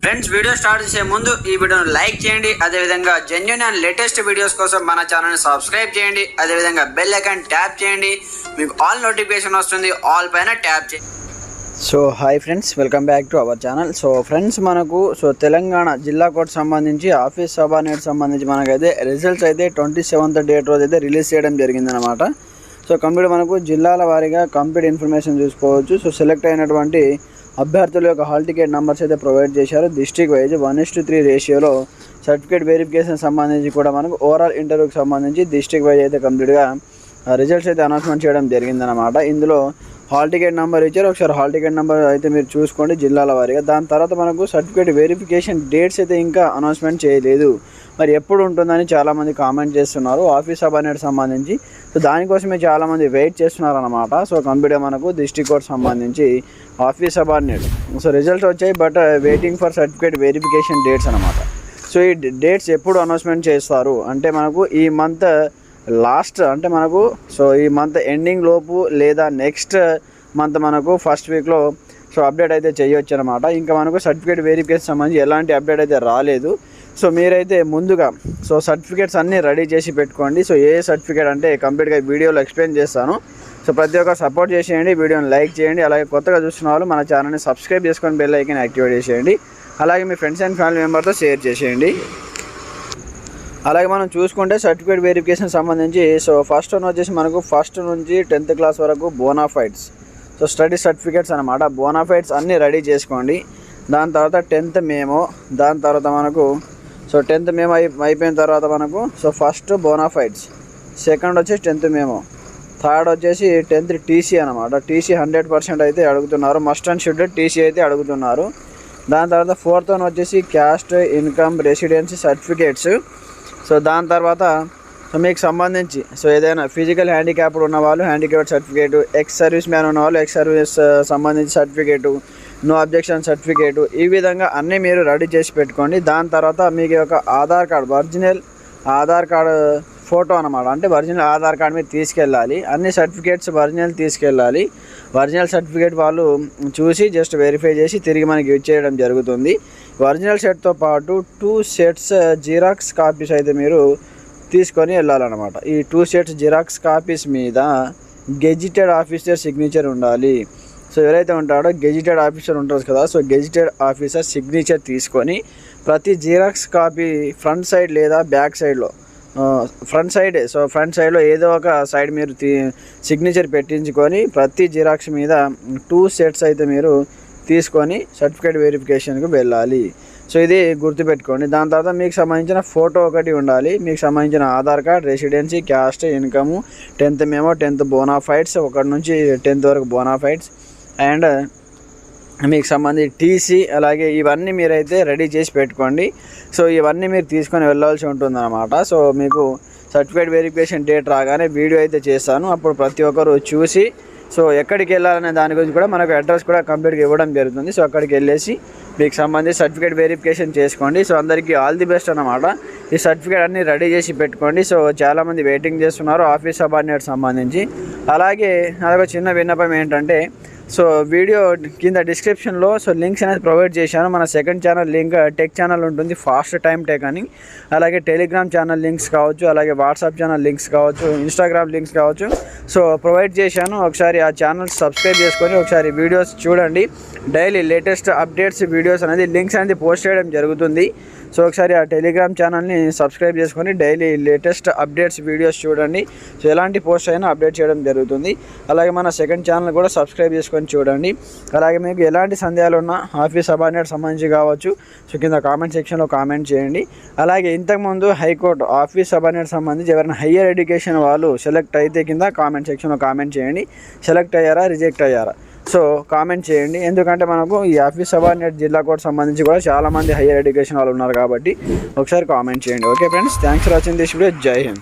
Friends, video start చేసే ముందు ఈ వీడియోను లైక్ చేయండి. అదేవిధంగా జెన్యూన్ అండ్ లేటెస్ట్ వీడియోస్ కోసం మన ఛానల్ని సబ్స్క్రైబ్ చేయండి. అదేవిధంగా బెల్ ఐకాన్ ట్యాప్ చేయండి. మీకు ఆల్ నోటిఫికేషన్ వస్తుంది. ఆల్ పైన ట్యాప్ చేయండి. So hi friends, welcome back to our channel. So friends, మనకు తెలంగాణ జిల్లా కోర్టు సంబంధించి ఆఫీస్ సబార్డినేట్ సంబంధించి మనకైతే రిజల్ట్స్ అయితే 27th డేట్ రోజు అయితే రిలీజ్ చేయడం జరిగిందనమాట. సో కంప్లీట్ మనకు జిల్లాల వారీగా కంప్లీట్ ఇన్ఫర్మేషన్ చూసుకోవచ్చు. సో సెలెక్ట్ అయినటువంటి అభ్యర్థుల యొక్క హాల్ టికెట్ నెంబర్స్ అయితే ప్రొవైడ్ చేశారు. డిస్ట్రిక్ట్ వైజ్ 1:3 రేషియోలో సర్టిఫికేట్ వెరిఫికేషన్ సంబంధించి కూడా మనకు ఓవరాల్ ఇంటర్వ్యూకి సంబంధించి డిస్ట్రిక్ట్ వైజ్ అయితే కంప్లీట్గా రిజల్ట్స్ అయితే అనౌన్స్మెంట్ చేయడం జరిగిందనమాట. ఇందులో హాల్ టికెట్ నెంబర్ ఇచ్చారు. ఒకసారి హాల్ టికెట్ నెంబర్ అయితే మీరు చూసుకోండి జిల్లాల వారీగా. దాని తర్వాత మనకు సర్టిఫికేట్ వెరిఫికేషన్ డేట్స్ అయితే ఇంకా అనౌన్స్మెంట్ చేయలేదు. మరి ఎప్పుడు ఉంటుందని చాలామంది కామెంట్ చేస్తున్నారు ఆఫీస్ సబార్డినేట్ సంబంధించి. సో దానికోసమే చాలామంది వెయిట్ చేస్తున్నారు అనమాట. సో కంప్లీట్గా మనకు డిస్ట్రిక్ట్ కోర్ట్ సంబంధించి ఆఫీస్ సబార్డినేట్ సో రిజల్ట్స్ వచ్చాయి. But waiting for certificate verification dates అనమాట. సో ఈ డేట్స్ ఎప్పుడు అనౌన్స్మెంట్ చేస్తారు అంటే మనకు ఈ మంత్ లాస్ట్ అంటే మనకు సో ఈ మంత్ ఎండింగ్ లోపు లేదా నెక్స్ట్ మంత్ మనకు ఫస్ట్ వీక్లో సో అప్డేట్ అయితే చేయొచ్చు అనమాట. ఇంకా మనకు సర్టిఫికేట్ వెరిఫికేషన్ సంబంధించి ఎలాంటి అప్డేట్ అయితే రాలేదు. సో మీరైతే ముందుగా సో సర్టిఫికేట్స్ అన్నీ రెడీ చేసి పెట్టుకోండి. సో ఏ సర్టిఫికేట్ అంటే కంప్లీట్గా వీడియోలో ఎక్స్ప్లెయిన్ చేస్తాను. సో ప్రతి ఒక్కరు సపోర్ట్ చేసేయండి, వీడియోని లైక్ చేయండి. అలాగే కొత్తగా చూస్తున్న వాళ్ళు మన ఛానల్ని సబ్స్క్రైబ్ చేసుకొని బెల్ ఐకాన్ యాక్టివేట్ చేసేయండి. అలాగే మీ ఫ్రెండ్స్ అండ్ ఫ్యామిలీ మెంబర్తో షేర్ చేసేయండి. అలాగే మనం చూసుకుంటే సర్టిఫికేట్ వెరిఫికేషన్ సంబంధించి సో ఫస్ట్ వన్ వచ్చేసి మనకు ఫస్ట్ నుంచి 10th క్లాస్ వరకు బోనాఫైడ్స్ సో స్టడీ సర్టిఫికేట్స్ అనమాట. బోనాఫైడ్స్ అన్నీ రెడీ చేసుకోండి. దాని తర్వాత 10th మేమో, దాని తర్వాత మనకు సో 10th మేమో అయిపోయిన తర్వాత మనకు సో ఫస్ట్ బోనాఫైడ్స్, సెకండ్ వచ్చేసి 10th మేమో, థర్డ్ వచ్చేసి 10th టీసీ అనమాట. టీసీ 100% అయితే అడుగుతున్నారు. మస్ట్ అండ్ షుడ్ టీసీ అయితే అడుగుతున్నారు. దాని తర్వాత ఫోర్త్ వన్ వచ్చేసి caste, income, residency certificates. So దాని తర్వాత సో మీకు సంబంధించి సో ఏదైనా ఫిజికల్ హ్యాండిక్యాప్డ్ ఉన్నవాళ్ళు handicapped certificate, ex service man ఉన్నవాళ్ళు ఎక్స్ సర్వీస్ సంబంధించి సర్టిఫికేటు, నో అబ్జెక్షన్ సర్టిఫికేటు, ఈ విధంగా అన్నీ మీరు రెడీ చేసి పెట్టుకోండి. దాని తర్వాత మీకు ఒక Aadhaar card, original Aadhaar card photo అనమాట. అంటే ఒరిజినల్ ఆధార్ కార్డ్ మీరు తీసుకెళ్ళాలి. అన్ని సర్టిఫికేట్స్ ఒరిజినల్ తీసుకెళ్ళాలి. ఒరిజినల్ సర్టిఫికేట్ వాళ్ళు చూసి జస్ట్ వెరిఫై చేసి తిరిగి మనకి ఇచ్చేయడం జరుగుతుంది. ఒరిజినల్ సెట్తో పాటు 2 sets జిరాక్స్ కాపీస్ అయితే మీరు తీసుకొని వెళ్ళాలన్నమాట. ఈ 2 sets జిరాక్స్ కాపీస్ మీద గెజిటెడ్ ఆఫీసర్ సిగ్నేచర్ ఉండాలి. సో ఎవరైతే ఉంటాడో గెజిటెడ్ ఆఫీసర్ ఉంటారు కదా, సో గెజిటెడ్ ఆఫీసర్ సిగ్నేచర్ తీసుకొని ప్రతి జిరాక్స్ కాపీ ఫ్రంట్ సైడ్ లేదా బ్యాక్ సైడ్లో ఫ్రంట్ సైడ్లో ఏదో ఒక సైడ్ మీరు సిగ్నేచర్ పెట్టించుకొని ప్రతి జిరాక్స్ మీద 2 sets అయితే మీరు తీసుకొని సర్టిఫికేట్ వెరిఫికేషన్కి వెళ్ళాలి. సో ఇది గుర్తుపెట్టుకోండి. దాని తర్వాత మీకు సంబంధించిన ఫోటో ఒకటి ఉండాలి. మీకు సంబంధించిన Aadhaar card, residency, caste, income, 10th మేమో, 10th బోనాఫైడ్స్, 1 నుంచి 10th వరకు బోనాఫైడ్స్ అండ్ మీకు సంబంధించి టీసీ, అలాగే ఇవన్నీ మీరైతే రెడీ చేసి పెట్టుకోండి. సో ఇవన్నీ మీరు తీసుకొని వెళ్ళాల్సి ఉంటుందన్నమాట. సో మీకు సర్టిఫికేట్ వెరిఫికేషన్ డేట్ రాగానే వీడియో అయితే చేస్తాను. అప్పుడు ప్రతి ఒక్కరు చూసి సో ఎక్కడికి వెళ్ళాలనే దాని గురించి కూడా మనకు అడ్రస్ కూడా కంప్లీట్గా ఇవ్వడం జరుగుతుంది. సో అక్కడికి వెళ్ళేసి మీకు సంబంధించి సర్టిఫికేట్ వెరిఫికేషన్ చేసుకోండి. సో అందరికీ ఆల్ ది బెస్ట్ అన్నమాట. ఈ సర్టిఫికేట్ అన్నీ రెడీ చేసి పెట్టుకోండి. సో చాలామంది వెయిటింగ్ చేస్తున్నారు ఆఫీస్ సబార్డినేట్ సంబంధించి. అలాగే అదొక చిన్న విన్నపం ఏంటంటే సో వీడియో కింద డిస్క్రిప్షన్లో సో లింక్స్ అనేది ప్రొవైడ్ చేశాను. మన second channel link tech channel ఉంటుంది, ఫాస్ట్ టైం టెక్ అని. అలాగే టెలిగ్రామ్ ఛానల్ లింక్స్ కావచ్చు, అలాగే వాట్సాప్ ఛానల్ లింక్స్ కావచ్చు, ఇన్స్టాగ్రామ్ లింక్స్ కావచ్చు. సో ప్రొవైడ్ చేశాను. ఒకసారి ఆ ఛానల్ సబ్స్క్రైబ్ చేసుకొని ఒకసారి వీడియోస్ చూడండి. డైలీ లేటెస్ట్ అప్డేట్స్ వీడియోస్ అనేది లింక్స్ అనేది పోస్ట్ చేయడం జరుగుతుంది. సో ఒకసారి ఆ టెలిగ్రామ్ ఛానల్ని సబ్స్క్రైబ్ చేసుకొని డైలీ లేటెస్ట్ అప్డేట్స్ వీడియోస్ చూడండి. సో ఎలాంటి పోస్ట్ అయినా అప్డేట్ చేయడం జరుగుతుంది. అలాగే మన సెకండ్ ఛానల్ కూడా సబ్స్క్రైబ్ చేసుకొని చూడండి. అలాగే మీకు ఎలాంటి సందేహాలు ఉన్నా ఆఫీస్ సబార్డినేట్ సంబంధించి కావచ్చు సో కింద కామెంట్ సెక్షన్లో కామెంట్ చేయండి. అలాగే ఇంతకుముందు హైకోర్టు ఆఫీస్ సబార్డినేట్ సంబంధించి ఎవరైనా హయ్యర్ ఎడ్యుకేషన్ వాళ్ళు సెలెక్ట్ అయితే కింద కామెంట్ సెక్షన్లో కామెంట్ చేయండి. సెలెక్ట్ అయ్యారా, రిజెక్ట్ అయ్యారా సో కామెంట్ చేయండి. ఎందుకంటే మనకు ఈ ఆఫీస్ సబార్డినేట్ జిల్లా కోర్టు సంబంధించి కూడా చాలామంది హయ్యర్ ఎడ్యుకేషన్ వాళ్ళు ఉన్నారు కాబట్టి ఒకసారి కామెంట్ చేయండి. Okay friends, thanks for watching this video. జై హింద్.